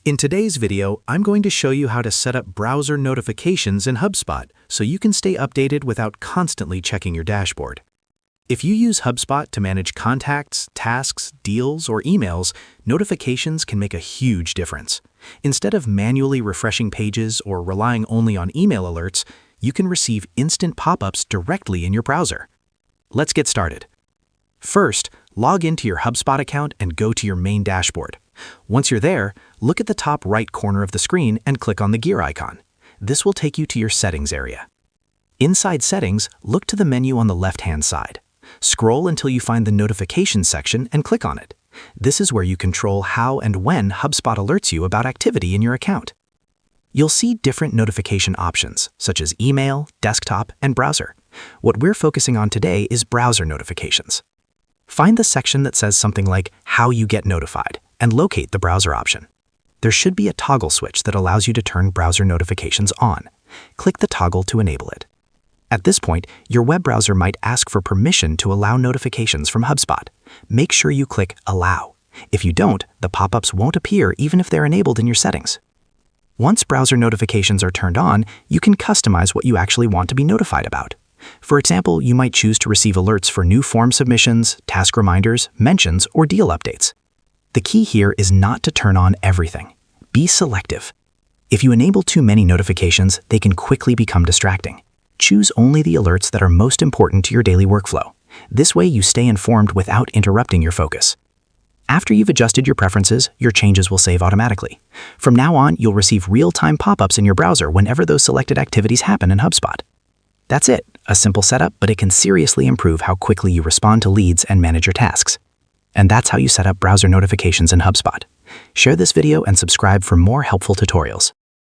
In today's video, I'm going to show you how to set up browser notifications in HubSpot so you can stay updated without constantly checking your dashboard. If you use HubSpot to manage contacts, tasks, deals, or emails, notifications can make a huge difference. Instead of manually refreshing pages or relying only on email alerts, you can receive instant pop-ups directly in your browser. Let's get started. First, log into your HubSpot account and go to your main dashboard. Once you're there, look at the top right corner of the screen and click on the gear icon. This will take you to your settings area. Inside settings, look to the menu on the left-hand side. Scroll until you find the notifications section and click on it. This is where you control how and when HubSpot alerts you about activity in your account. You'll see different notification options, such as email, desktop, and browser. What we're focusing on today is browser notifications. Find the section that says something like How You Get Notified and locate the browser option. There should be a toggle switch that allows you to turn browser notifications on. Click the toggle to enable it. At this point, your web browser might ask for permission to allow notifications from HubSpot. Make sure you click Allow. If you don't, the pop-ups won't appear even if they're enabled in your settings. Once browser notifications are turned on, you can customize what you actually want to be notified about. For example, you might choose to receive alerts for new form submissions, task reminders, mentions, or deal updates. The key here is not to turn on everything. Be selective. If you enable too many notifications, they can quickly become distracting. Choose only the alerts that are most important to your daily workflow. This way you stay informed without interrupting your focus. After you've adjusted your preferences, your changes will save automatically. From now on, you'll receive real-time pop-ups in your browser whenever those selected activities happen in HubSpot. That's it, a simple setup, but it can seriously improve how quickly you respond to leads and manage your tasks. And that's how you set up browser notifications in HubSpot. Share this video and subscribe for more helpful tutorials.